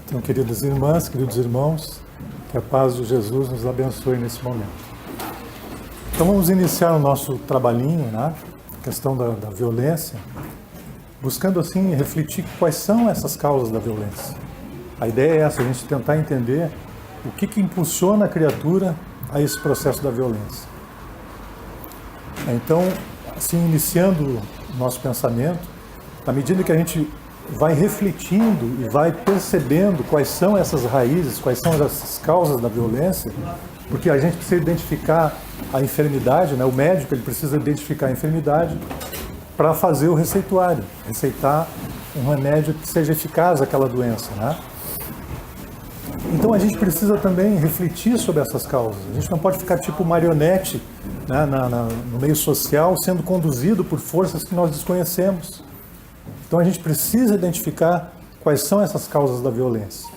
Então, queridas irmãs, queridos irmãos, que a paz de Jesus nos abençoe nesse momento. Então vamos iniciar o nosso trabalhinho, né? A questão da violência, buscando assim refletir quais são essas causas da violência. A ideia é essa, a gente tentar entender o que impulsiona a criatura a esse processo da violência. Então, assim, iniciando o nosso pensamento, à medida que a gente vai refletindo e vai percebendo quais são essas raízes, quais são essas causas da violência, porque a gente precisa identificar a enfermidade, né? O médico ele precisa identificar a enfermidade para fazer o receituário, receitar um remédio que seja eficaz àquela doença, né? Então a gente precisa também refletir sobre essas causas. A gente não pode ficar tipo marionete, né, no meio social, sendo conduzido por forças que nós desconhecemos. Então a gente precisa identificar quais são essas causas da violência.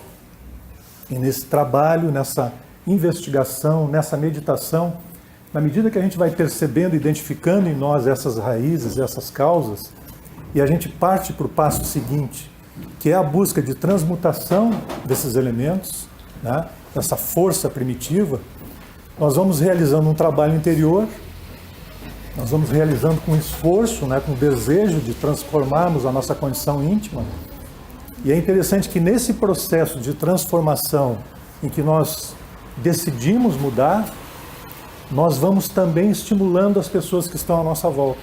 E nesse trabalho, nessa investigação, nessa meditação, na medida que a gente vai percebendo, identificando em nós essas raízes, essas causas, e a gente parte para o passo seguinte, que é a busca de transmutação desses elementos, né, dessa força primitiva, nós vamos realizando um trabalho interior. Nós vamos realizando com esforço, né, com desejo de transformarmos a nossa condição íntima. E é interessante que nesse processo de transformação em que nós decidimos mudar, nós vamos também estimulando as pessoas que estão à nossa volta.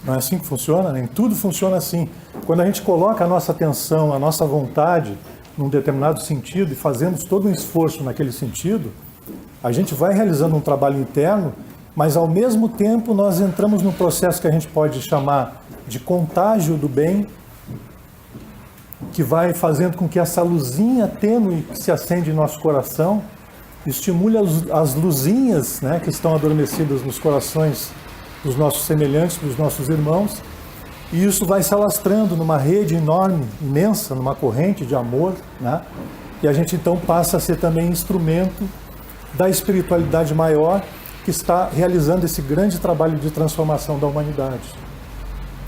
Não é assim que funciona? Nem tudo funciona assim. Quando a gente coloca a nossa atenção, a nossa vontade num determinado sentido e fazemos todo um esforço naquele sentido, a gente vai realizando um trabalho interno, mas ao mesmo tempo nós entramos num processo que a gente pode chamar de contágio do bem, que vai fazendo com que essa luzinha tênue que se acende em nosso coração estimule as luzinhas, né, que estão adormecidas nos corações dos nossos semelhantes, dos nossos irmãos, e isso vai se alastrando numa rede enorme, imensa, numa corrente de amor, né, e a gente então passa a ser também instrumento da espiritualidade maior que está realizando esse grande trabalho de transformação da humanidade.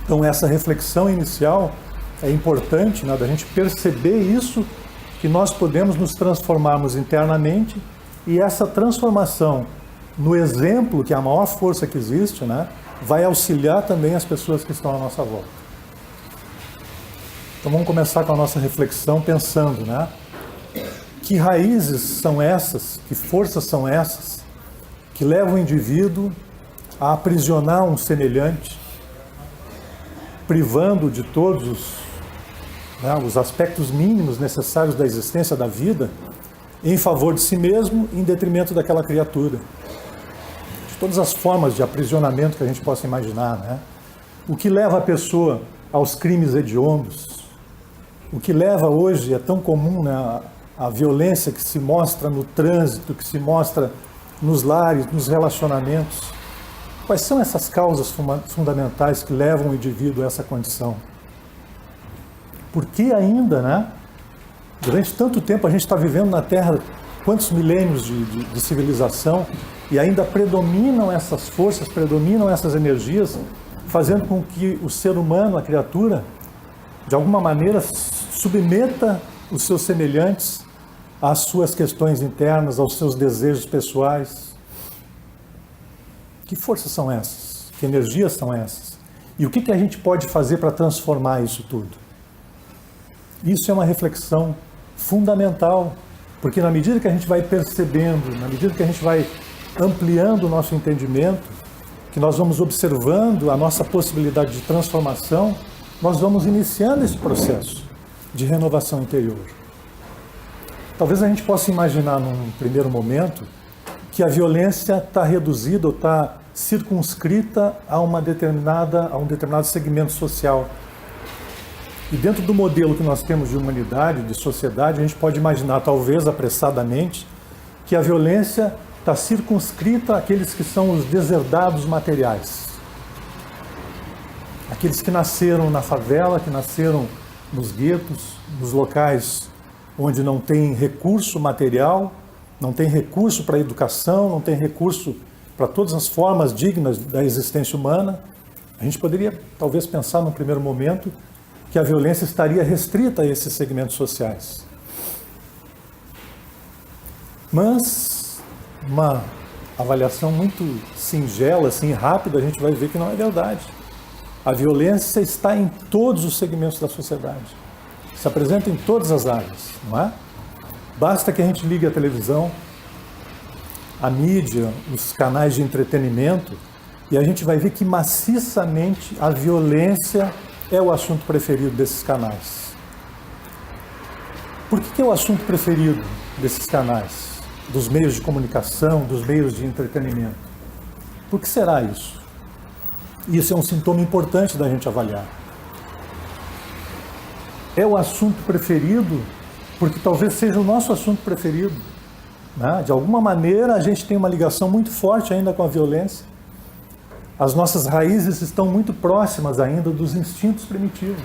Então essa reflexão inicial é importante, né, da gente perceber isso, que nós podemos nos transformarmos internamente, e essa transformação no exemplo, que é a maior força que existe, né, vai auxiliar também as pessoas que estão à nossa volta. Então vamos começar com a nossa reflexão pensando, né, que raízes são essas, que forças são essas, que levam o indivíduo a aprisionar um semelhante, privando de todos os aspectos mínimos necessários da existência da vida, em favor de si mesmo, em detrimento daquela criatura. De todas as formas de aprisionamento que a gente possa imaginar, né? O que leva a pessoa aos crimes hediondos, o que leva hoje, é tão comum, né, a violência que se mostra no trânsito, que se mostra nos lares, nos relacionamentos. Quais são essas causas fundamentais que levam o indivíduo a essa condição? Por que ainda, né, durante tanto tempo a gente está vivendo na Terra, quantos milênios de civilização, e ainda predominam essas forças, predominam essas energias, fazendo com que o ser humano, a criatura, de alguma maneira submeta os seus semelhantes às suas questões internas, aos seus desejos pessoais. Que forças são essas? Que energias são essas? E o que a gente pode fazer para transformar isso tudo? Isso é uma reflexão fundamental, porque na medida que a gente vai percebendo, na medida que a gente vai ampliando o nosso entendimento, que nós vamos observando a nossa possibilidade de transformação, nós vamos iniciando esse processo de renovação interior. Talvez a gente possa imaginar num primeiro momento que a violência está reduzida ou está circunscrita a um determinado segmento social. E dentro do modelo que nós temos de humanidade, de sociedade, a gente pode imaginar, talvez apressadamente, que a violência está circunscrita àqueles que são os deserdados materiais. Aqueles que nasceram na favela, que nasceram nos guetos, nos locais onde não tem recurso material, não tem recurso para a educação, não tem recurso para todas as formas dignas da existência humana. A gente poderia, talvez, pensar num primeiro momento que a violência estaria restrita a esses segmentos sociais. Mas uma avaliação muito singela, assim, rápida, a gente vai ver que não é verdade. A violência está em todos os segmentos da sociedade. Se apresenta em todas as áreas, não é? Basta que a gente ligue a televisão, a mídia, os canais de entretenimento, e a gente vai ver que maciçamente a violência é o assunto preferido desses canais. Por que é o assunto preferido desses canais? Dos meios de comunicação, dos meios de entretenimento? Por que será isso? Isso é um sintoma importante da gente avaliar. É o assunto preferido porque talvez seja o nosso assunto preferido, né? De alguma maneira a gente tem uma ligação muito forte ainda com a violência. As nossas raízes estão muito próximas ainda dos instintos primitivos.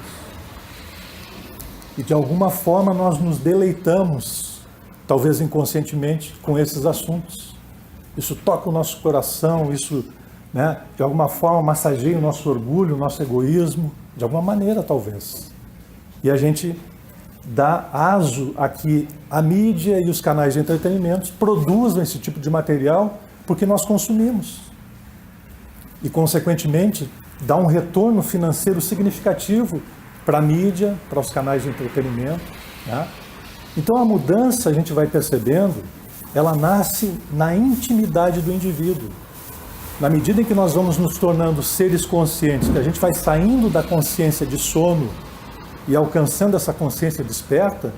E de alguma forma nós nos deleitamos, talvez inconscientemente, com esses assuntos. Isso toca o nosso coração, isso, né, de alguma forma massageia o nosso orgulho, o nosso egoísmo, de alguma maneira talvez. E a gente dá aso a que a mídia e os canais de entretenimento produzam esse tipo de material porque nós consumimos. E, consequentemente, dá um retorno financeiro significativo para a mídia, para os canais de entretenimento, né? Então, a mudança, a gente vai percebendo, ela nasce na intimidade do indivíduo. Na medida em que nós vamos nos tornando seres conscientes, que a gente vai saindo da consciência de sono e alcançando essa consciência desperta,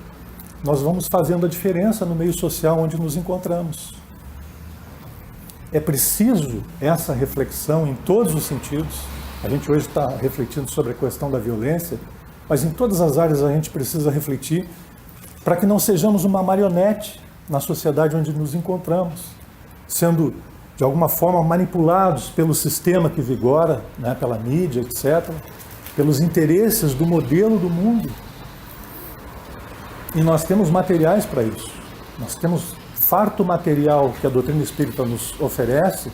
nós vamos fazendo a diferença no meio social onde nos encontramos. É preciso essa reflexão em todos os sentidos. A gente hoje está refletindo sobre a questão da violência, mas em todas as áreas a gente precisa refletir para que não sejamos uma marionete na sociedade onde nos encontramos, sendo de alguma forma manipulados pelo sistema que vigora, né, pela mídia, etc., pelos interesses do modelo do mundo. E nós temos materiais para isso. Nós temos farto material que a doutrina espírita nos oferece,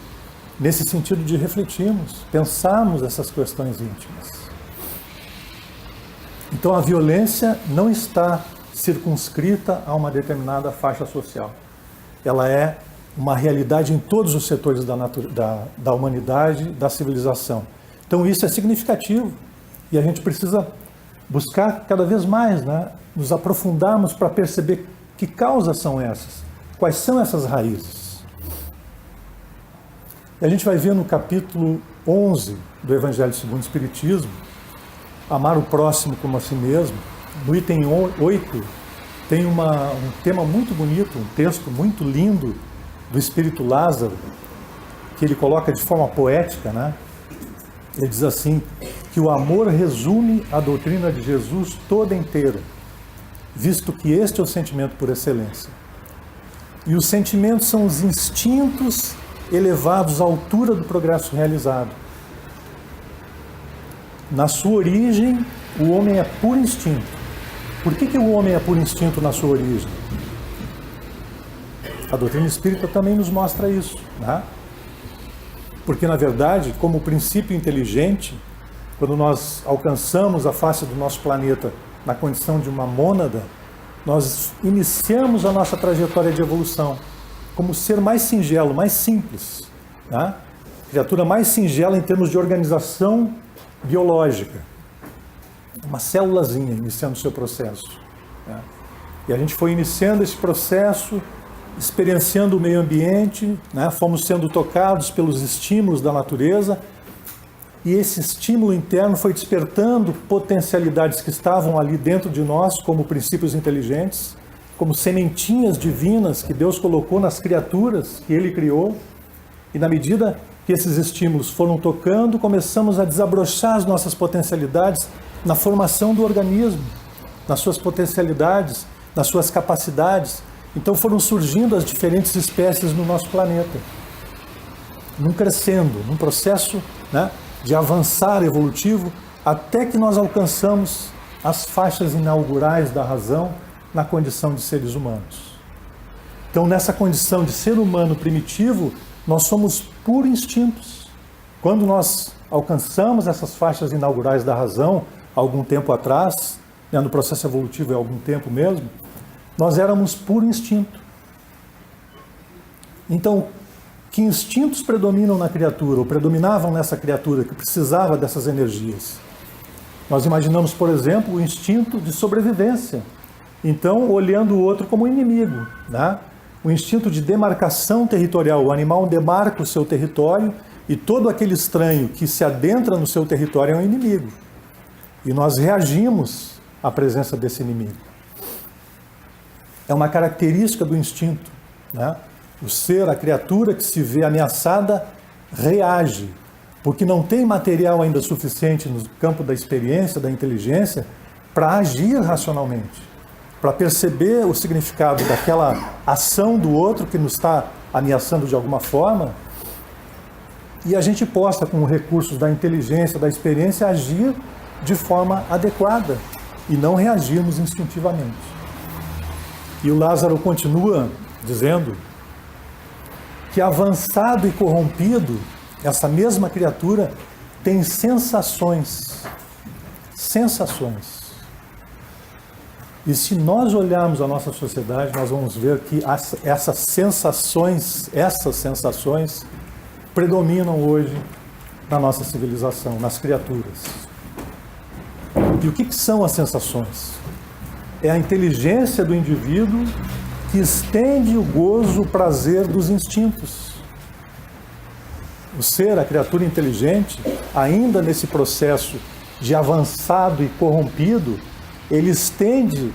nesse sentido de refletirmos, pensarmos essas questões íntimas. Então a violência não está circunscrita a uma determinada faixa social. Ela é uma realidade em todos os setores da humanidade, da civilização. Então isso é significativo e a gente precisa buscar cada vez mais, né, nos aprofundarmos para perceber que causas são essas. Quais são essas raízes? E a gente vai ver no capítulo 11 do Evangelho segundo o Espiritismo, amar o próximo como a si mesmo. No item 8 tem um tema muito bonito, um texto muito lindo do Espírito Lázaro, que ele coloca de forma poética, né? Ele diz assim, que o amor resume a doutrina de Jesus toda inteira, visto que este é o sentimento por excelência. E os sentimentos são os instintos elevados à altura do progresso realizado. Na sua origem, o homem é puro instinto. Por que o homem é puro instinto na sua origem? A doutrina espírita também nos mostra isso, né? Porque, na verdade, como princípio inteligente, quando nós alcançamos a face do nosso planeta na condição de uma mônada, nós iniciamos a nossa trajetória de evolução como ser mais singelo, mais simples, né? Criatura mais singela em termos de organização biológica. Uma célulazinha iniciando o seu processo, né? E a gente foi iniciando esse processo, experienciando o meio ambiente, né? Fomos sendo tocados pelos estímulos da natureza, e esse estímulo interno foi despertando potencialidades que estavam ali dentro de nós como princípios inteligentes, como sementinhas divinas que Deus colocou nas criaturas que Ele criou. E na medida que esses estímulos foram tocando, começamos a desabrochar as nossas potencialidades na formação do organismo, nas suas potencialidades, nas suas capacidades. Então foram surgindo as diferentes espécies no nosso planeta, num crescendo, num processo, né, de avançar evolutivo, até que nós alcançamos as faixas inaugurais da razão na condição de seres humanos. Então, nessa condição de ser humano primitivo, nós somos puros instintos. Quando nós alcançamos essas faixas inaugurais da razão, algum tempo atrás, né, no processo evolutivo há algum tempo mesmo, nós éramos puro instinto. Então, que instintos predominam na criatura, ou predominavam nessa criatura que precisava dessas energias? Nós imaginamos, por exemplo, o instinto de sobrevivência. Então, olhando o outro como inimigo, né? O instinto de demarcação territorial. O animal demarca o seu território e todo aquele estranho que se adentra no seu território é um inimigo. E nós reagimos à presença desse inimigo. É uma característica do instinto, né? O ser, a criatura que se vê ameaçada, reage, porque não tem material ainda suficiente no campo da experiência, da inteligência, para agir racionalmente, para perceber o significado daquela ação do outro que nos está ameaçando de alguma forma, e a gente possa, com recursos da inteligência, da experiência, agir de forma adequada e não reagirmos instintivamente. E o Lázaro continua dizendo que avançado e corrompido, essa mesma criatura tem sensações. Sensações. E se nós olharmos a nossa sociedade, nós vamos ver que essas sensações predominam hoje na nossa civilização, nas criaturas. E o que são as sensações? É a inteligência do indivíduo que estende o gozo, o prazer dos instintos. O ser, a criatura inteligente, ainda nesse processo de avançado e corrompido, ele estende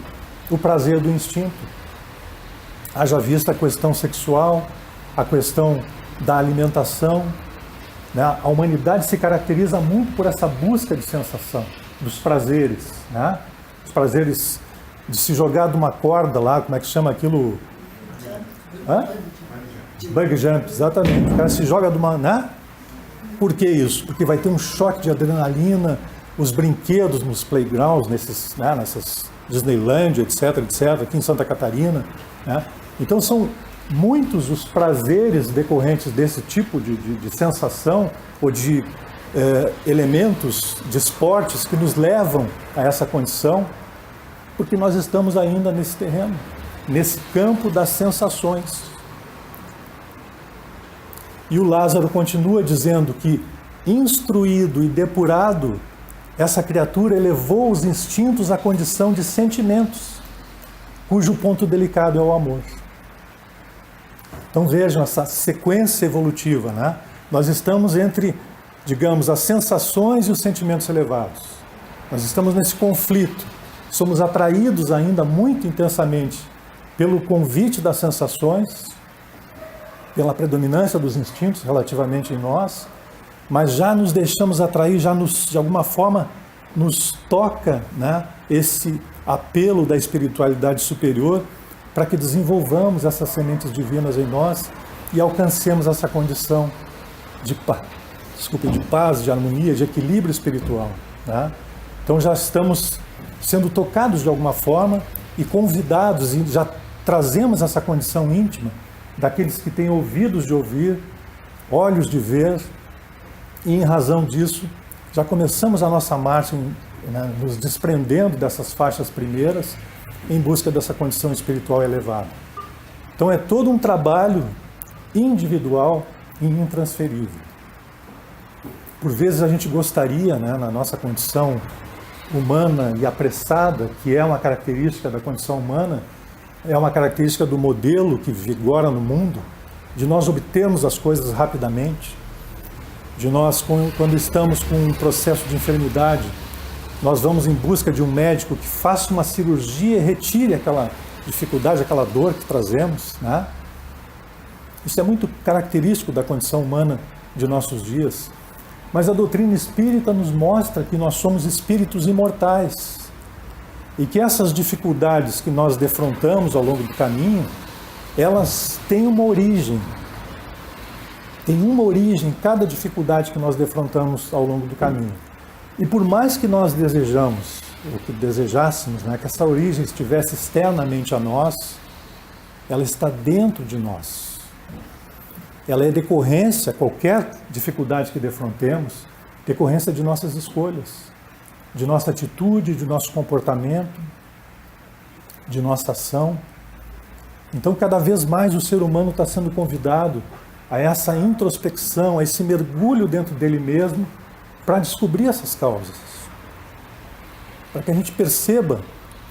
o prazer do instinto. Haja vista a questão sexual, a questão da alimentação, né? A humanidade se caracteriza muito por essa busca de sensação, dos prazeres, né? Os prazeres de se jogar de uma corda lá, como é que chama aquilo? Bug jump, exatamente. O cara se joga de uma... Né? Por que isso? Porque vai ter um choque de adrenalina, os brinquedos nos playgrounds, nessas Disneyland, etc, aqui em Santa Catarina. Né? Então são muitos os prazeres decorrentes desse tipo de sensação ou de elementos de esportes que nos levam a essa condição, porque nós estamos ainda nesse terreno, nesse campo das sensações. E o Lázaro continua dizendo que, instruído e depurado, essa criatura elevou os instintos à condição de sentimentos, cujo ponto delicado é o amor. Então vejam essa sequência evolutiva, né? Nós estamos entre, digamos, as sensações e os sentimentos elevados. Nós estamos nesse conflito. Somos atraídos ainda muito intensamente pelo convite das sensações, pela predominância dos instintos relativamente em nós, mas já nos deixamos atrair, de alguma forma, nos toca, né, esse apelo da espiritualidade superior para que desenvolvamos essas sementes divinas em nós e alcancemos essa condição de paz, de harmonia, de equilíbrio espiritual, né? Então já estamos sendo tocados de alguma forma e convidados, e já trazemos essa condição íntima daqueles que têm ouvidos de ouvir, olhos de ver, e em razão disso já começamos a nossa marcha, né, nos desprendendo dessas faixas primeiras em busca dessa condição espiritual elevada. Então é todo um trabalho individual e intransferível. Por vezes a gente gostaria, né, na nossa condição humana e apressada, que é uma característica da condição humana, é uma característica do modelo que vigora no mundo, de nós obtermos as coisas rapidamente, de nós, quando estamos com um processo de enfermidade, nós vamos em busca de um médico que faça uma cirurgia e retire aquela dificuldade, aquela dor que trazemos, né? Isso é muito característico da condição humana de nossos dias. Mas a doutrina espírita nos mostra que nós somos espíritos imortais e que essas dificuldades que nós defrontamos ao longo do caminho, elas têm uma origem. Tem uma origem cada dificuldade que nós defrontamos ao longo do caminho. E por mais que nós desejamos, ou que desejássemos, né, que essa origem estivesse externamente a nós, ela está dentro de nós. Ela é decorrência, qualquer dificuldade que defrontemos, decorrência de nossas escolhas. de nossa atitude, de nosso comportamento, de nossa ação. Então, cada vez mais o ser humano está sendo convidado a essa introspecção, a esse mergulho dentro dele mesmo, para descobrir essas causas. Para que a gente perceba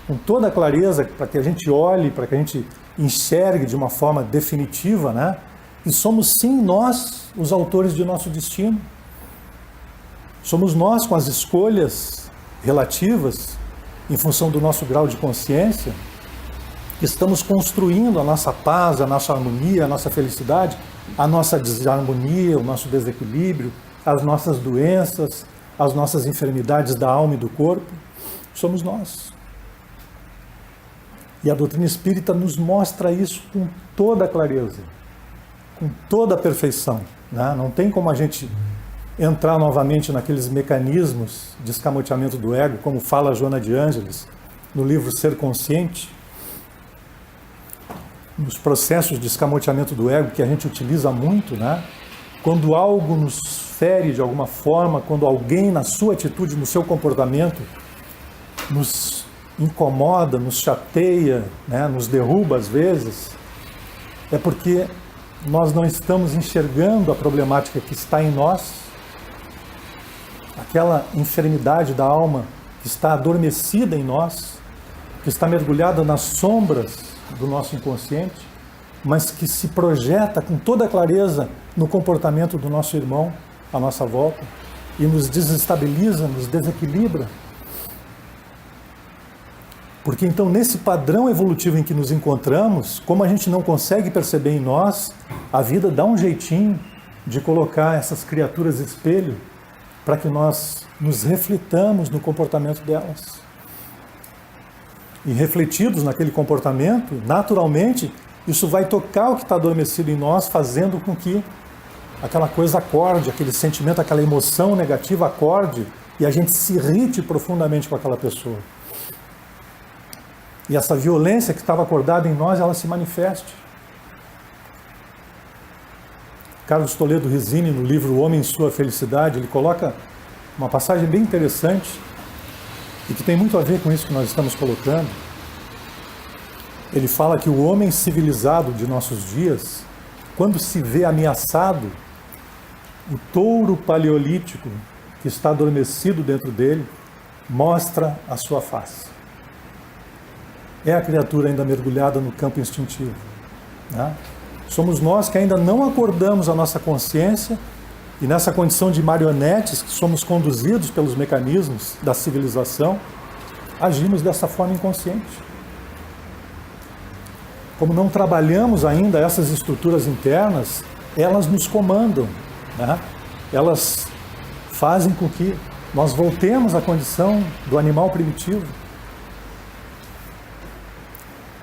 com toda a clareza, para que a gente olhe, para que a gente enxergue de uma forma definitiva, né? E somos sim nós os autores de nosso destino. Somos nós, com as escolhas relativas, em função do nosso grau de consciência, que estamos construindo a nossa paz, a nossa harmonia, a nossa felicidade, a nossa desarmonia, o nosso desequilíbrio, as nossas doenças, as nossas enfermidades da alma e do corpo. Somos nós. E a doutrina espírita nos mostra isso com toda a clareza, com toda a perfeição, né? Não tem como a gente entrar novamente naqueles mecanismos de escamoteamento do ego, como fala a Joana de Ângeles no livro Ser Consciente, nos processos de escamoteamento do ego que a gente utiliza muito, né? Quando algo nos fere de alguma forma, quando alguém na sua atitude, no seu comportamento, nos incomoda, nos chateia, né? Nos derruba às vezes, é porque nós não estamos enxergando a problemática que está em nós, aquela enfermidade da alma que está adormecida em nós, que está mergulhada nas sombras do nosso inconsciente, mas que se projeta com toda a clareza no comportamento do nosso irmão à nossa volta e nos desestabiliza, nos desequilibra. Porque então, nesse padrão evolutivo em que nos encontramos, como a gente não consegue perceber em nós, a vida dá um jeitinho de colocar essas criaturas espelho para que nós nos reflitamos no comportamento delas. E refletidos naquele comportamento, naturalmente, isso vai tocar o que está adormecido em nós, fazendo com que aquela coisa acorde, aquele sentimento, aquela emoção negativa acorde e a gente se irrite profundamente com aquela pessoa. E essa violência que estava acordada em nós, ela se manifeste. Carlos Toledo Rizzini, no livro O Homem e Sua Felicidade, ele coloca uma passagem bem interessante e que tem muito a ver com isso que nós estamos colocando. Ele fala que o homem civilizado de nossos dias, quando se vê ameaçado, o touro paleolítico que está adormecido dentro dele mostra a sua face. É a criatura ainda mergulhada no campo instintivo, né? Somos nós que ainda não acordamos a nossa consciência e nessa condição de marionetes que somos conduzidos pelos mecanismos da civilização, agimos dessa forma inconsciente. Como não trabalhamos ainda essas estruturas internas, elas nos comandam, né? Elas fazem com que nós voltemos à condição do animal primitivo.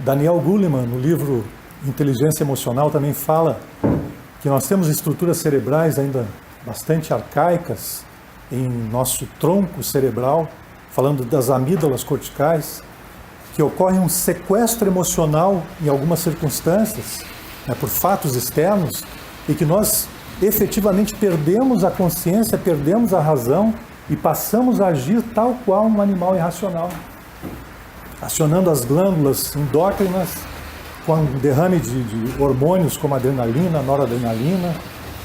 Daniel Goleman, no livro Inteligência Emocional, também fala que nós temos estruturas cerebrais ainda bastante arcaicas em nosso tronco cerebral, falando das amígdalas corticais, que ocorre um sequestro emocional em algumas circunstâncias, né, por fatos externos, e que nós efetivamente perdemos a consciência, perdemos a razão e passamos a agir tal qual um animal irracional, acionando as glândulas endócrinas com um derrame de hormônios como adrenalina, noradrenalina,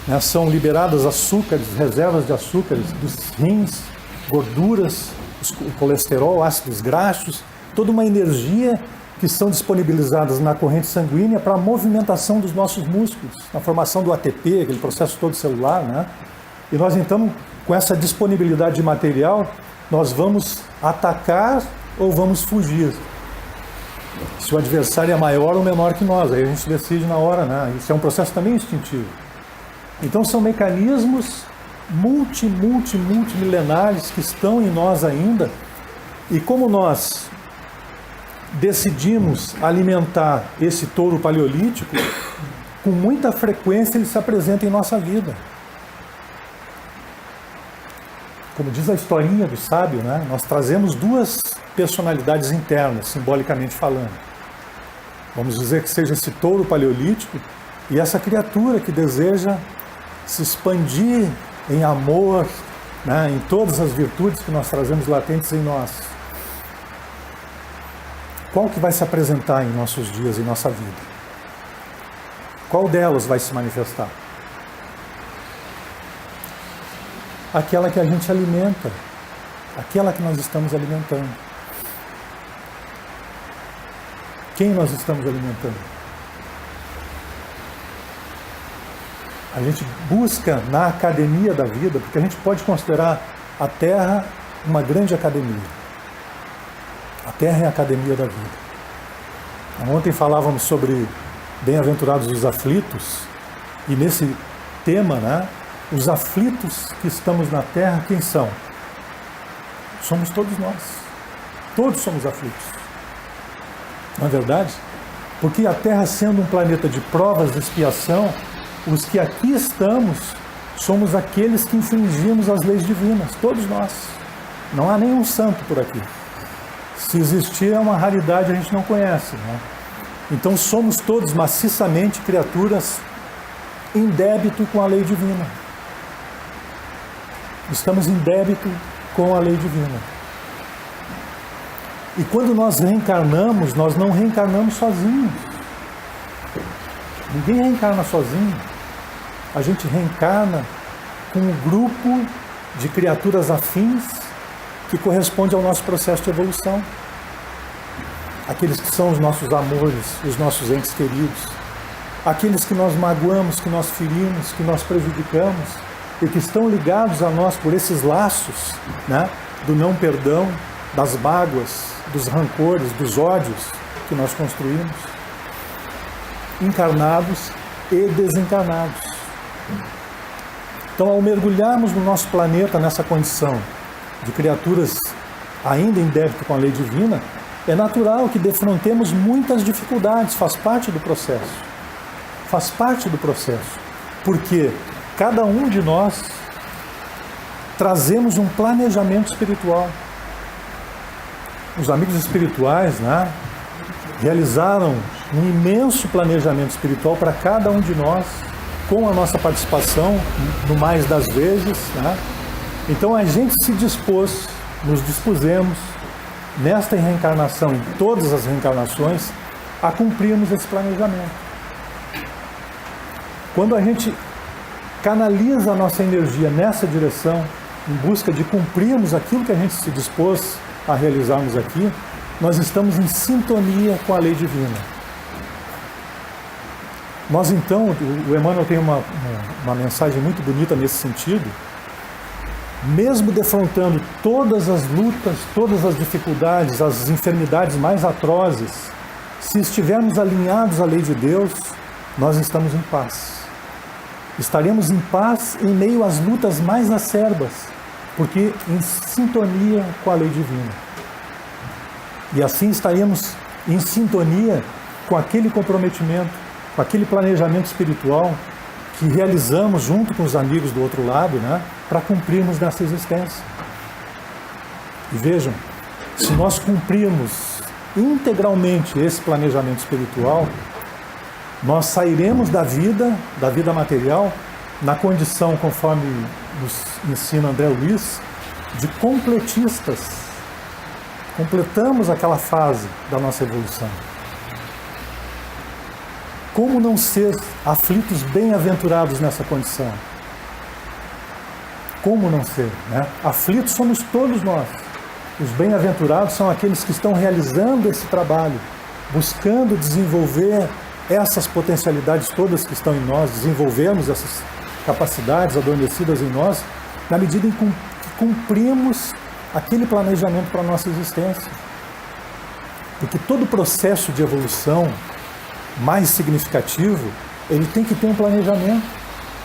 né? São liberadas açúcares, reservas de açúcares dos rins, gorduras, o colesterol, ácidos graxos, toda uma energia que são disponibilizadas na corrente sanguínea para a movimentação dos nossos músculos, na formação do ATP, aquele processo todo celular, né? E nós então, com essa disponibilidade de material, nós vamos atacar ou vamos fugir. Se o adversário é maior ou menor que nós, aí a gente decide na hora, né? Isso é um processo também instintivo. Então são mecanismos multimilenares que estão em nós ainda, e como nós decidimos alimentar esse touro paleolítico, com muita frequência ele se apresenta em nossa vida. Como diz a historinha do sábio, né? Nós trazemos duas personalidades internas, simbolicamente falando. Vamos dizer que seja esse touro paleolítico e essa criatura que deseja se expandir em amor, né, em todas as virtudes que nós trazemos latentes em nós, qual que vai se apresentar em nossos dias, em nossa vida? Qual delas vai se manifestar? Aquela que a gente alimenta, aquela que nós estamos alimentando. Quem nós estamos alimentando? A gente busca na academia da vida, porque a gente pode considerar a Terra uma grande academia. A Terra é a academia da vida. Ontem falávamos sobre bem-aventurados os aflitos, e nesse tema, né, os aflitos que estamos na Terra, quem são? Somos todos nós. Todos somos aflitos. Não é verdade? Porque a Terra, sendo um planeta de provas e expiação, os que aqui estamos somos aqueles que infringimos as leis divinas, todos nós. Não há nenhum santo por aqui. Se existir, é uma raridade, a gente não conhece, né? Então somos todos maciçamente criaturas em débito com a lei divina. Estamos em débito com a lei divina. E quando nós reencarnamos, nós não reencarnamos sozinhos. Ninguém reencarna sozinho. A gente reencarna com um grupo de criaturas afins que corresponde ao nosso processo de evolução. Aqueles que são os nossos amores, os nossos entes queridos. Aqueles que nós magoamos, que nós ferimos, que nós prejudicamos e que estão ligados a nós por esses laços, né, do não perdão, das mágoas, dos rancores, dos ódios que nós construímos. Encarnados e desencarnados. Então, ao mergulharmos no nosso planeta nessa condição de criaturas ainda em débito com a lei divina, é natural que defrontemos muitas dificuldades, faz parte do processo. Faz parte do processo. Porque cada um de nós trazemos um planejamento espiritual. Os amigos espirituais, né, realizaram um imenso planejamento espiritual para cada um de nós, com a nossa participação, no mais das vezes, né? Então a gente se dispôs, nos dispusemos, nesta reencarnação, em todas as reencarnações, a cumprirmos esse planejamento. Quando a gente canaliza a nossa energia nessa direção, em busca de cumprirmos aquilo que a gente se dispôs a realizarmos aqui, nós estamos em sintonia com a lei divina. Nós então, o Emmanuel tem uma mensagem muito bonita nesse sentido, mesmo defrontando todas as lutas, todas as dificuldades, as enfermidades mais atrozes, se estivermos alinhados à lei de Deus, nós estamos em paz. Estaremos em paz em meio às lutas mais acerbas, porque em sintonia com a lei divina. E assim estaremos em sintonia com aquele comprometimento, com aquele planejamento espiritual que realizamos junto com os amigos do outro lado, né, para cumprirmos nessa existência. E vejam, se nós cumprirmos integralmente esse planejamento espiritual, nós sairemos da vida material, na condição, conforme nos ensina André Luiz, de completistas. Completamos aquela fase da nossa evolução. Como não ser aflitos bem-aventurados nessa condição? Como não ser, né? Aflitos somos todos nós. Os bem-aventurados são aqueles que estão realizando esse trabalho, buscando desenvolver essas potencialidades todas que estão em nós, desenvolvermos essas capacidades adormecidas em nós, na medida em que cumprimos aquele planejamento para a nossa existência. Porque todo processo de evolução mais significativo, ele tem que ter um planejamento.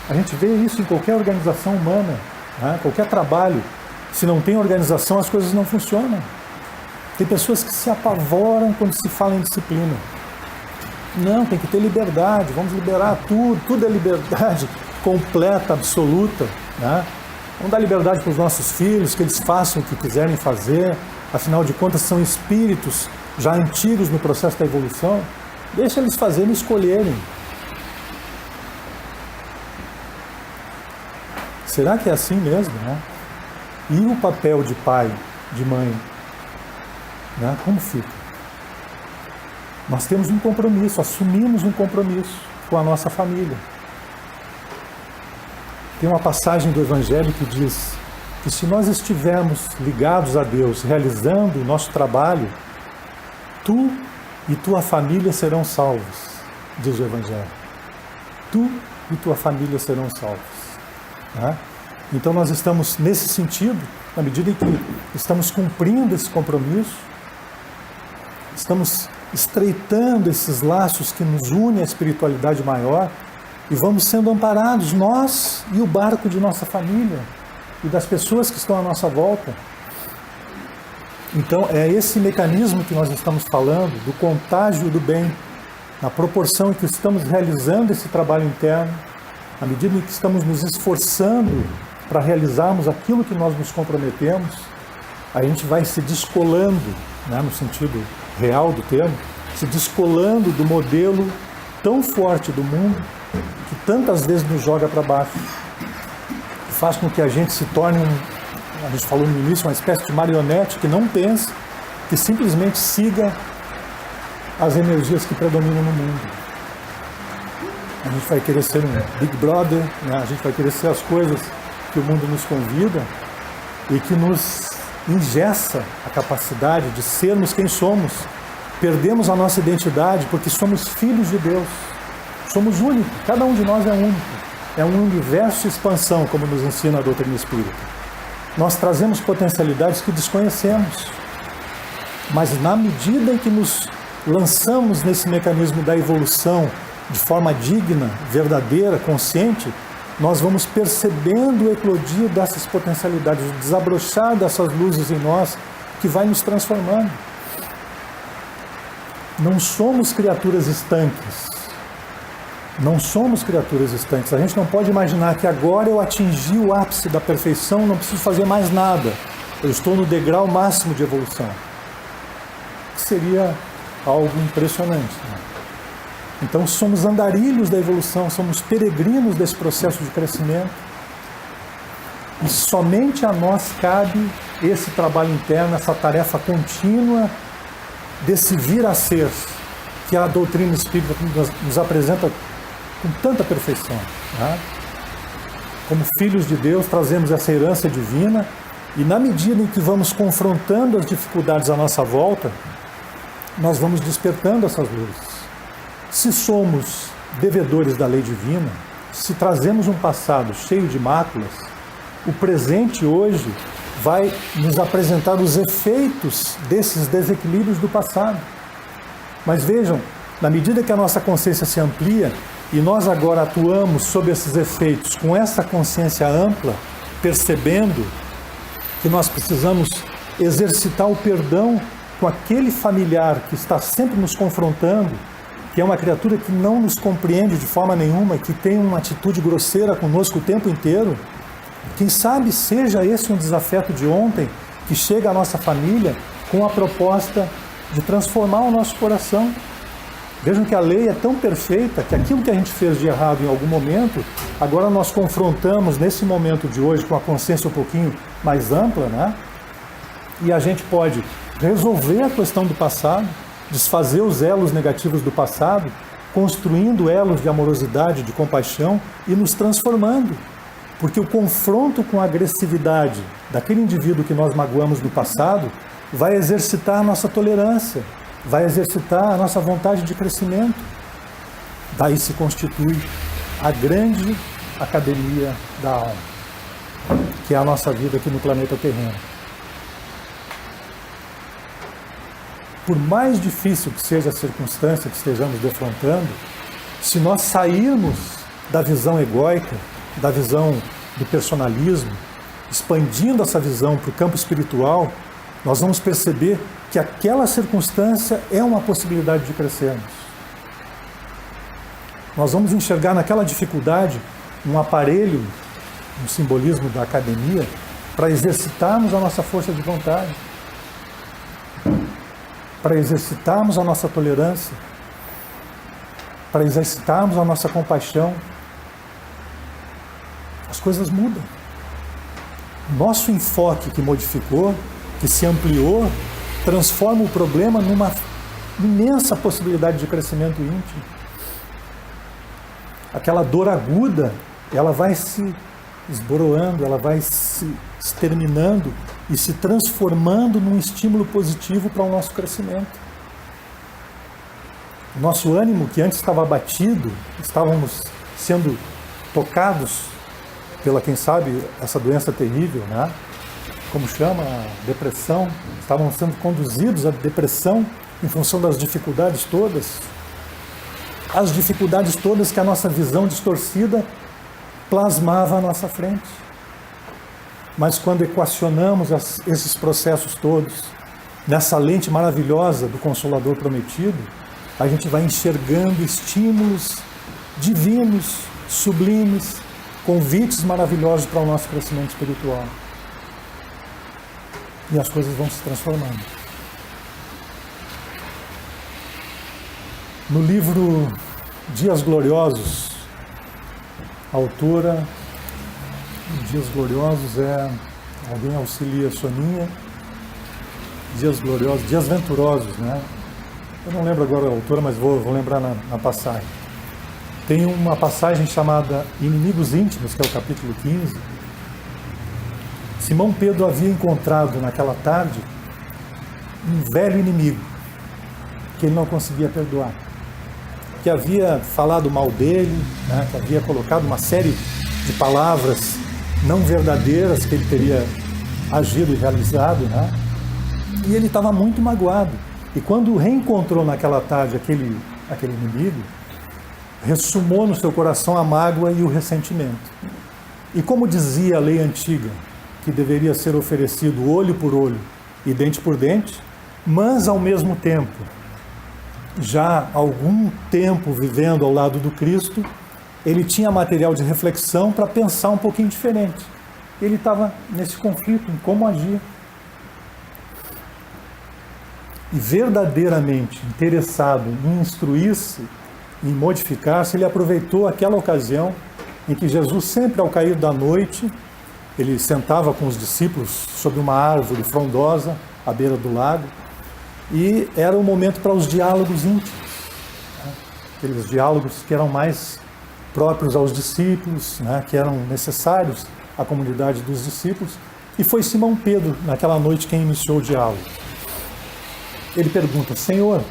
A gente vê isso em qualquer organização humana, né? Qualquer trabalho. Se não tem organização, as coisas não funcionam. Tem pessoas que se apavoram quando se fala em disciplina. Não, tem que ter liberdade, vamos liberar tudo é liberdade completa, absoluta, né? Vamos dar liberdade para os nossos filhos, que eles façam o que quiserem fazer, afinal de contas são espíritos já antigos no processo da evolução. Deixa eles fazerem e escolherem. Será que é assim mesmo, né? E o papel de pai, de mãe, né? Como fica? Nós temos um compromisso, assumimos um compromisso com a nossa família. Tem uma passagem do Evangelho que diz que se nós estivermos ligados a Deus, realizando o nosso trabalho, tu e tua família serão salvos, diz o Evangelho. Tu e tua família serão salvos. Né? Então nós estamos nesse sentido, na medida em que estamos cumprindo esse compromisso, estamos estreitando esses laços que nos unem à espiritualidade maior e vamos sendo amparados, nós e o barco de nossa família e das pessoas que estão à nossa volta. Então é esse mecanismo que nós estamos falando, do contágio do bem, na proporção em que estamos realizando esse trabalho interno, à medida em que estamos nos esforçando para realizarmos aquilo que nós nos comprometemos, a gente vai se descolando, né, no sentido real do termo, se descolando do modelo tão forte do mundo que tantas vezes nos joga para baixo, que faz com que a gente se torne a gente falou no início, uma espécie de marionete que não pensa, que simplesmente siga as energias que predominam no mundo. A gente vai querer ser um Big Brother, né? A gente vai querer ser as coisas que o mundo nos convida e que nos engessa a capacidade de sermos quem somos. Perdemos a nossa identidade porque somos filhos de Deus. Somos únicos, cada um de nós é único. É um universo de expansão, como nos ensina a doutrina espírita. Nós trazemos potencialidades que desconhecemos. Mas na medida em que nos lançamos nesse mecanismo da evolução de forma digna, verdadeira, consciente, nós vamos percebendo o eclodir dessas potencialidades, o desabrochar dessas luzes em nós, que vai nos transformando. Não somos criaturas estanques. Não somos criaturas estanques. A gente não pode imaginar que agora eu atingi o ápice da perfeição, não preciso fazer mais nada. Eu estou no degrau máximo de evolução. Seria algo impressionante, né? Então somos andarilhos da evolução, somos peregrinos desse processo de crescimento. E somente a nós cabe esse trabalho interno, essa tarefa contínua desse vir a ser, que a doutrina espírita nos apresenta com tanta perfeição. Né? Como filhos de Deus, trazemos essa herança divina e na medida em que vamos confrontando as dificuldades à nossa volta, nós vamos despertando essas luzes. Se somos devedores da lei divina, se trazemos um passado cheio de máculas, o presente hoje vai nos apresentar os efeitos desses desequilíbrios do passado. Mas vejam, na medida que a nossa consciência se amplia e nós agora atuamos sob esses efeitos com essa consciência ampla, percebendo que nós precisamos exercitar o perdão com aquele familiar que está sempre nos confrontando, que é uma criatura que não nos compreende de forma nenhuma, que tem uma atitude grosseira conosco o tempo inteiro. Quem sabe seja esse um desafeto de ontem que chega à nossa família com a proposta de transformar o nosso coração. Vejam que a lei é tão perfeita que aquilo que a gente fez de errado em algum momento, agora nós confrontamos nesse momento de hoje com a consciência um pouquinho mais ampla, né? E a gente pode resolver a questão do passado, desfazer os elos negativos do passado, construindo elos de amorosidade, de compaixão e nos transformando. Porque o confronto com a agressividade daquele indivíduo que nós magoamos no passado vai exercitar a nossa tolerância, vai exercitar a nossa vontade de crescimento. Daí se constitui a grande academia da alma, que é a nossa vida aqui no planeta terreno. Por mais difícil que seja a circunstância que estejamos defrontando, se nós sairmos da visão egóica, da visão do personalismo, expandindo essa visão para o campo espiritual, nós vamos perceber que aquela circunstância é uma possibilidade de crescermos. Nós vamos enxergar naquela dificuldade um aparelho, um simbolismo da academia, para exercitarmos a nossa força de vontade, para exercitarmos a nossa tolerância, para exercitarmos a nossa compaixão. As coisas mudam. Nosso enfoque que modificou, que se ampliou, transforma o problema numa imensa possibilidade de crescimento íntimo. Aquela dor aguda, ela vai se esboroando, ela vai se exterminando e se transformando num estímulo positivo para o nosso crescimento. O nosso ânimo, que antes estava abatido, estávamos sendo tocados pela, quem sabe, essa doença terrível, né? Como chama? A depressão. Estávamos sendo conduzidos à depressão em função das dificuldades todas. As dificuldades todas que a nossa visão distorcida plasmava à nossa frente. Mas quando equacionamos esses processos todos, nessa lente maravilhosa do Consolador prometido, a gente vai enxergando estímulos divinos, sublimes, convites maravilhosos para o nosso crescimento espiritual. E as coisas vão se transformando. No livro Dias Gloriosos, a autora Dias Gloriosos é... Alguém auxilia Soninha? Dias Gloriosos, Dias Venturosos, né? Eu não lembro agora a autora, mas vou lembrar na passagem. Tem uma passagem chamada Inimigos Íntimos, que é o capítulo 15. Simão Pedro havia encontrado naquela tarde um velho inimigo que ele não conseguia perdoar, que havia falado mal dele, né, que havia colocado uma série de palavras não verdadeiras que ele teria agido e realizado, né? E ele estava muito magoado. E quando reencontrou naquela tarde aquele inimigo, ressumou no seu coração a mágoa e o ressentimento. E como dizia a lei antiga, que deveria ser oferecido olho por olho e dente por dente, mas ao mesmo tempo, já há algum tempo vivendo ao lado do Cristo, ele tinha material de reflexão para pensar um pouquinho diferente. Ele estava nesse conflito em como agir. E verdadeiramente interessado em instruir-se, em modificar-se, ele aproveitou aquela ocasião em que Jesus, sempre ao cair da noite, ele sentava com os discípulos sob uma árvore frondosa à beira do lago, e era o momento para os diálogos íntimos, né? Aqueles diálogos que eram mais próprios aos discípulos, né? Que eram necessários à comunidade dos discípulos, e foi Simão Pedro, naquela noite, quem iniciou o diálogo. Ele pergunta: Senhor,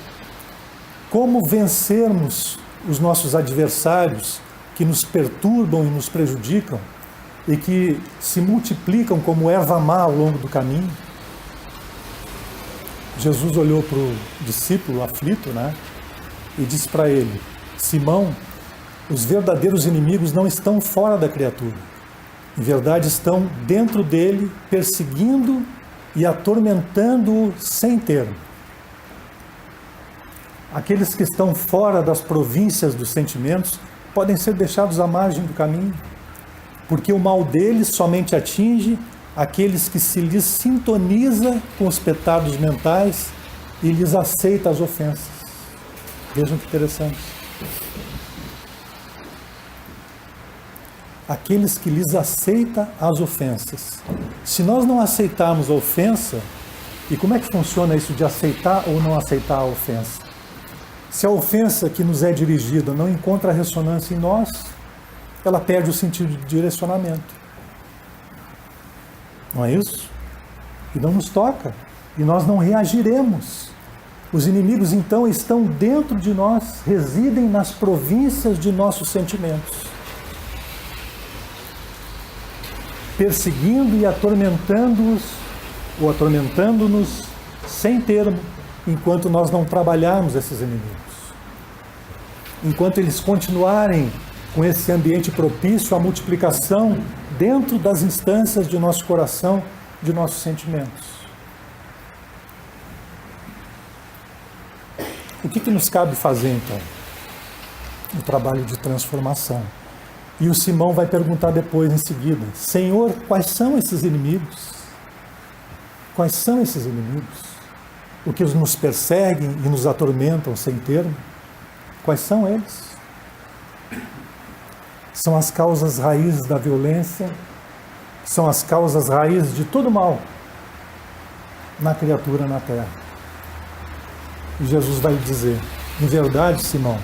como vencermos os nossos adversários que nos perturbam e nos prejudicam e que se multiplicam como erva má ao longo do caminho? Jesus olhou para o discípulo aflito, né, e disse para ele: Simão, os verdadeiros inimigos não estão fora da criatura. Em verdade, estão dentro dele, perseguindo e atormentando-o sem termo. Aqueles que estão fora das províncias dos sentimentos podem ser deixados à margem do caminho, porque o mal deles somente atinge aqueles que se lhes sintoniza com os petardos mentais e lhes aceita as ofensas. Vejam que interessante. Aqueles que lhes aceita as ofensas. Se nós não aceitarmos a ofensa, e como é que funciona isso de aceitar ou não aceitar a ofensa? Se a ofensa que nos é dirigida não encontra ressonância em nós, ela perde o sentido de direcionamento. Não é isso? E não nos toca. E nós não reagiremos. Os inimigos, então, estão dentro de nós, residem nas províncias de nossos sentimentos, perseguindo e atormentando-os, ou atormentando-nos sem termo, enquanto nós não trabalharmos esses inimigos. Enquanto eles continuarem com esse ambiente propício à multiplicação dentro das instâncias de nosso coração, de nossos sentimentos. O que nos cabe fazer, então? O trabalho de transformação. E o Simão vai perguntar depois, em seguida: Senhor, quais são esses inimigos? Quais são esses inimigos? O que nos perseguem e nos atormentam sem termo? Quais são eles? São as causas raízes da violência, são as causas raízes de todo mal na criatura na Terra. E Jesus vai dizer, em verdade, Simão,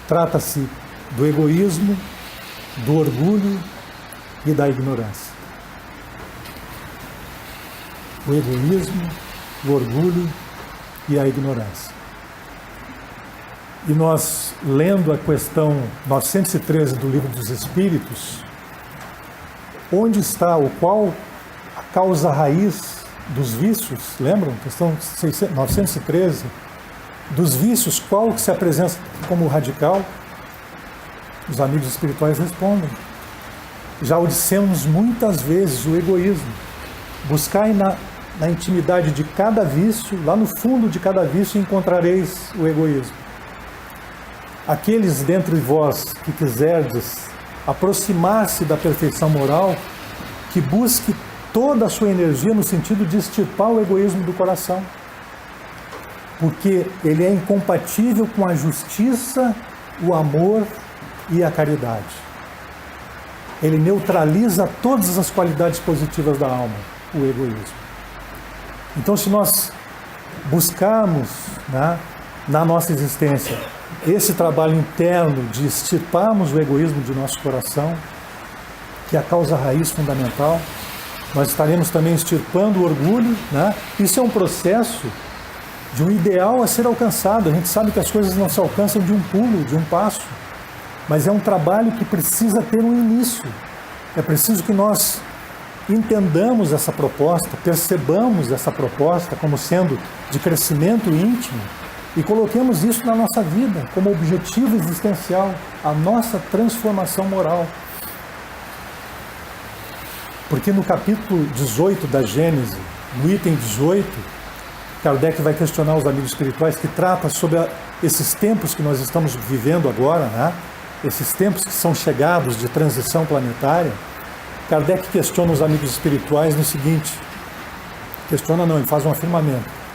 trata-se do egoísmo, do orgulho e da ignorância. O egoísmo, o orgulho e a ignorância. E nós, lendo a questão 913 do Livro dos Espíritos, onde está ou qual a causa raiz dos vícios, lembram? Questão 913, dos vícios, qual que se apresenta como radical? Os amigos espirituais respondem. Já o dissemos muitas vezes, o egoísmo. Buscai na intimidade de cada vício, lá no fundo de cada vício encontrareis o egoísmo. Aqueles dentre vós que quiserdes aproximar-se da perfeição moral, que busque toda a sua energia no sentido de extirpar o egoísmo do coração. Porque ele é incompatível com a justiça, o amor e a caridade. Ele neutraliza todas as qualidades positivas da alma, o egoísmo. Então, se nós buscarmos, na nossa existência esse trabalho interno de extirparmos o egoísmo de nosso coração, que é a causa raiz fundamental, nós estaremos também extirpando o orgulho, Isso é um processo de um ideal a ser alcançado. A gente sabe que as coisas não se alcançam de um pulo, de um passo, mas é um trabalho que precisa ter um início. É preciso que nós entendamos essa proposta, percebamos essa proposta como sendo de crescimento íntimo e coloquemos isso na nossa vida como objetivo existencial, a nossa transformação moral. Porque no capítulo 18 da Gênese, no item 18, Kardec vai questionar os amigos espirituais que trata sobre esses tempos que nós estamos vivendo agora, esses tempos que são chegados de transição planetária. Kardec questiona os amigos espirituais no seguinte, questiona não, ele faz uma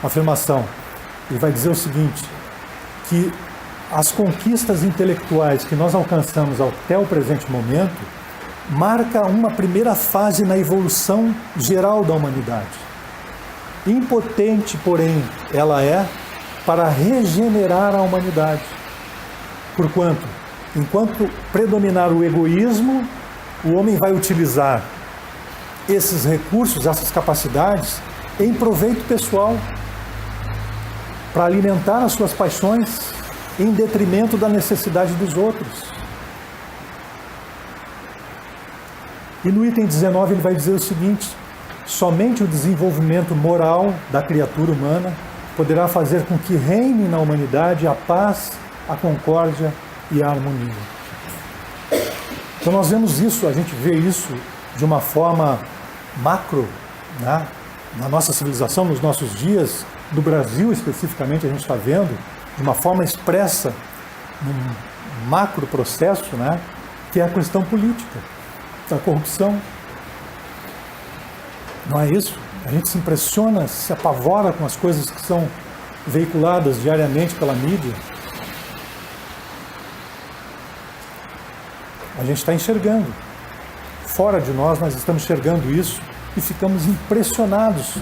afirmação. Ele vai dizer o seguinte, que as conquistas intelectuais que nós alcançamos até o presente momento marca uma primeira fase na evolução geral da humanidade. Impotente, porém, ela é para regenerar a humanidade. Porquanto, enquanto predominar o egoísmo, o homem vai utilizar esses recursos, essas capacidades, em proveito pessoal, para alimentar as suas paixões em detrimento da necessidade dos outros. E no item 19 ele vai dizer o seguinte, somente o desenvolvimento moral da criatura humana poderá fazer com que reine na humanidade a paz, a concórdia e a harmonia. Então nós vemos isso, a gente vê isso de uma forma macro, na nossa civilização, nos nossos dias, do Brasil especificamente, a gente está vendo de uma forma expressa, num macro processo, que é a questão política, da corrupção. Não é isso? A gente se impressiona, se apavora com as coisas que são veiculadas diariamente pela mídia. A gente está enxergando. Fora de nós estamos enxergando isso e ficamos impressionados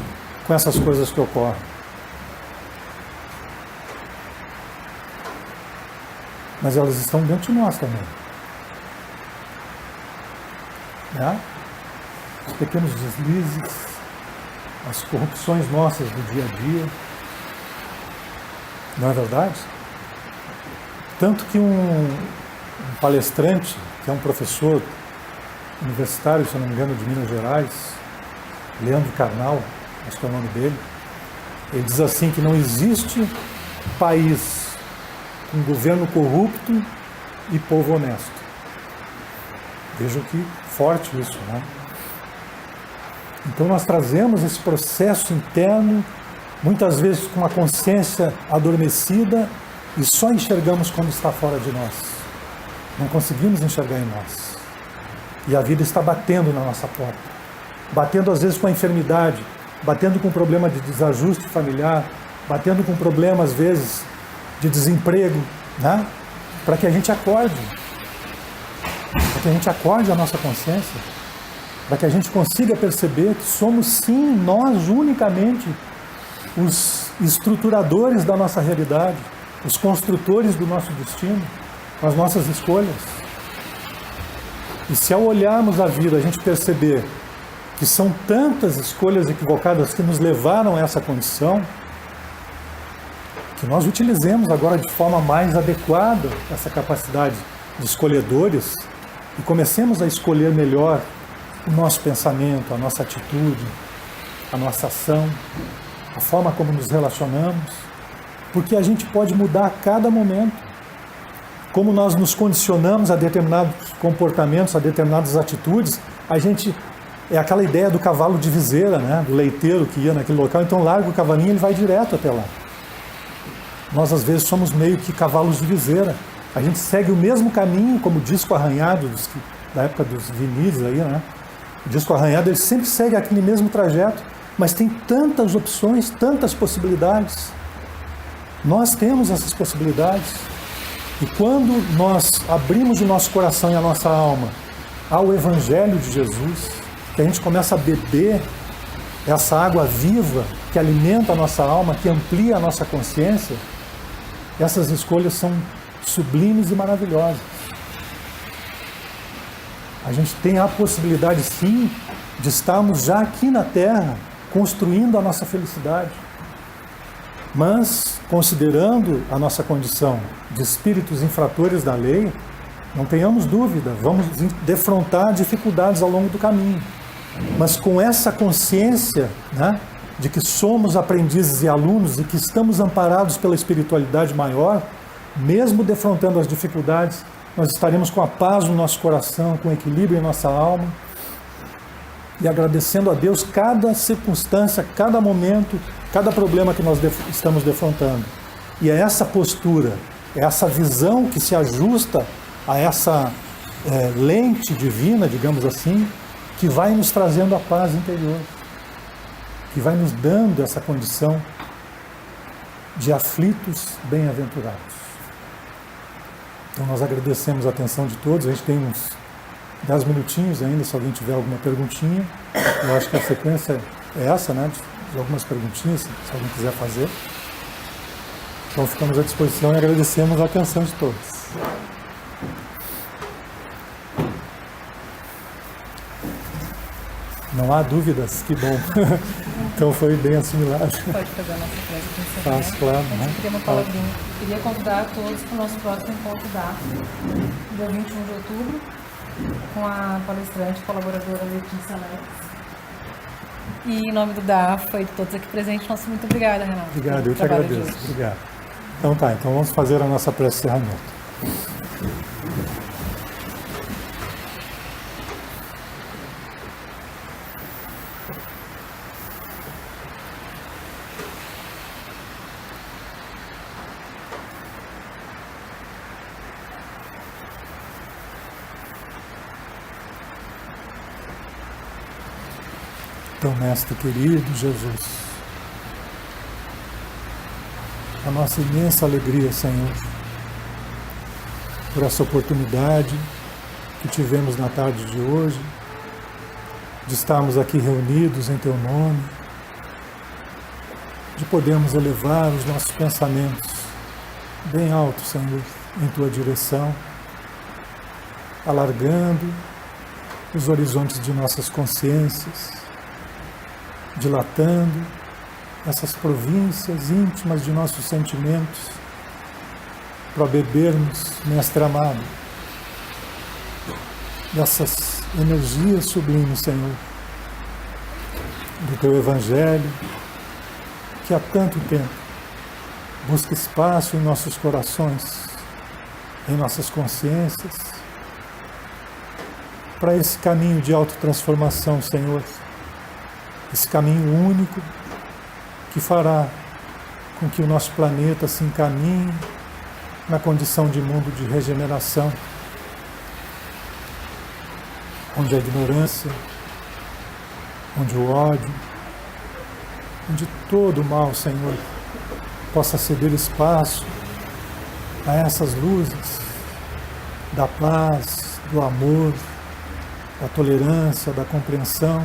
com essas coisas que ocorrem. Mas elas estão dentro de nós também. Os pequenos deslizes, as corrupções nossas do dia a dia. Não é verdade? Tanto que um palestrante, que é um professor universitário, se eu não me engano, de Minas Gerais, Leandro Carnal, acho que é o nome dele, ele diz assim que não existe país com governo corrupto e povo honesto. Vejam que forte isso, Então nós trazemos esse processo interno, muitas vezes com a consciência adormecida, e só enxergamos quando está fora de nós. Não conseguimos enxergar em nós. E a vida está batendo na nossa porta. Batendo às vezes com a enfermidade, batendo com problema de desajuste familiar, batendo com problema às vezes de desemprego, para que a gente acorde. Para que a gente acorde a nossa consciência. para que a gente consiga perceber que somos sim, nós unicamente, os estruturadores da nossa realidade, os construtores do nosso destino, com as nossas escolhas. E se ao olharmos a vida a gente perceber que são tantas escolhas equivocadas que nos levaram a essa condição, que nós utilizemos agora de forma mais adequada essa capacidade de escolhedores e comecemos a escolher melhor o nosso pensamento, a nossa atitude, a nossa ação, a forma como nos relacionamos, porque a gente pode mudar a cada momento. Como nós nos condicionamos a determinados comportamentos, a determinadas atitudes, a gente... É aquela ideia do cavalo de viseira, né? Do leiteiro que ia naquele local, então larga o cavalinho e ele vai direto até lá. Nós às vezes somos meio que cavalos de viseira. A gente segue o mesmo caminho, como o disco arranhado, da época dos vinis aí, né? O disco arranhado, ele sempre segue aquele mesmo trajeto, mas tem tantas opções, tantas possibilidades. Nós temos essas possibilidades. E quando nós abrimos o nosso coração e a nossa alma ao Evangelho de Jesus, que a gente começa a beber essa água viva que alimenta a nossa alma, que amplia a nossa consciência, essas escolhas são sublimes e maravilhosas. A gente tem a possibilidade, sim, de estarmos já aqui na Terra, construindo a nossa felicidade. Mas, considerando a nossa condição de espíritos infratores da lei, não tenhamos dúvida, vamos defrontar dificuldades ao longo do caminho. Mas com essa consciência, né, de que somos aprendizes e alunos e que estamos amparados pela espiritualidade maior, mesmo defrontando as dificuldades, nós estaremos com a paz no nosso coração, com equilíbrio em nossa alma e agradecendo a Deus cada circunstância, cada momento, cada problema que nós estamos defrontando. E é essa postura, é essa visão que se ajusta a essa lente divina, digamos assim, que vai nos trazendo a paz interior, que vai nos dando essa condição de aflitos bem-aventurados. Então nós agradecemos a atenção de todos, a gente tem uns 10 minutinhos ainda, se alguém tiver alguma perguntinha. Eu acho que a sequência é essa, né, de algumas perguntinhas, se alguém quiser fazer. Então ficamos à disposição e agradecemos a atenção de todos. Não há dúvidas, que bom. Então foi bem assimilado. Pode fazer a nossa prece aqui em Faço, claro. A gente queria uma palavrinha. Queria convidar a todos para o nosso próximo encontro da dia 21 de outubro, com a palestrante e colaboradora Letícia Alex. E em nome do DAFA e de todos aqui presentes, nosso muito obrigada, Renato. Obrigado, eu que agradeço. Obrigado. Então tá, então vamos fazer a nossa prece de encerramento. Então, Mestre querido Jesus, a nossa imensa alegria, Senhor, por essa oportunidade que tivemos na tarde de hoje, de estarmos aqui reunidos em Teu nome, de podermos elevar os nossos pensamentos bem alto, Senhor, em Tua direção, alargando os horizontes de nossas consciências, dilatando essas províncias íntimas de nossos sentimentos, para bebermos, Mestre amado, dessas energias sublimes, Senhor, do Teu Evangelho, que há tanto tempo busca espaço em nossos corações, em nossas consciências, para esse caminho de autotransformação, Senhor, esse caminho único que fará com que o nosso planeta se encaminhe na condição de mundo de regeneração, onde a ignorância, onde o ódio, onde todo o mal, Senhor, possa ceder espaço a essas luzes da paz, do amor, da tolerância, da compreensão,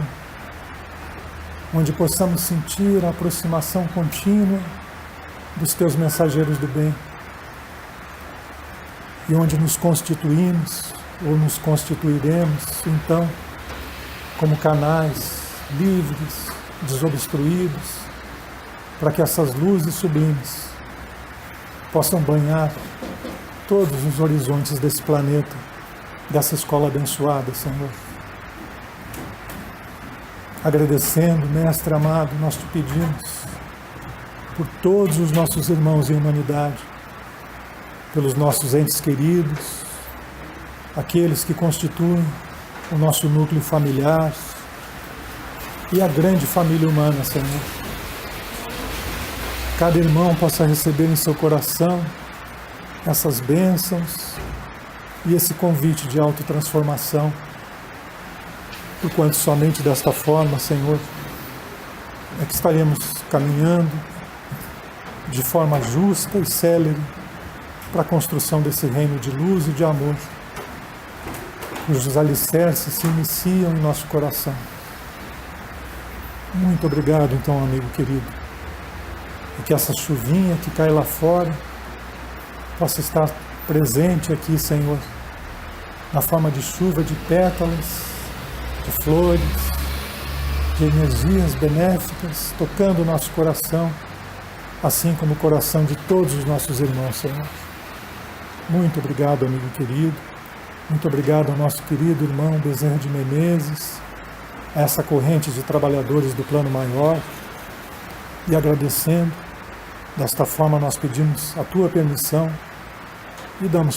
onde possamos sentir a aproximação contínua dos Teus mensageiros do bem, e onde nos constituímos ou nos constituiremos, então, como canais livres, desobstruídos, para que essas luzes sublimes possam banhar todos os horizontes desse planeta, dessa escola abençoada, Senhor. Agradecendo, Mestre amado, nós te pedimos por todos os nossos irmãos em humanidade, pelos nossos entes queridos, aqueles que constituem o nosso núcleo familiar e a grande família humana, Senhor. Cada irmão possa receber em seu coração essas bênçãos e esse convite de autotransformação, porquanto somente desta forma, Senhor, é que estaremos caminhando de forma justa e célere para a construção desse reino de luz e de amor, cujos alicerces se iniciam em nosso coração. Muito obrigado, então, amigo querido, e que essa chuvinha que cai lá fora possa estar presente aqui, Senhor, na forma de chuva de pétalas, de flores, de energias benéficas, tocando o nosso coração, assim como o coração de todos os nossos irmãos, Senhor. Muito obrigado, amigo querido. Muito obrigado ao nosso querido irmão Bezerra de Menezes, a essa corrente de trabalhadores do plano maior. E agradecendo, desta forma nós pedimos a tua permissão e damos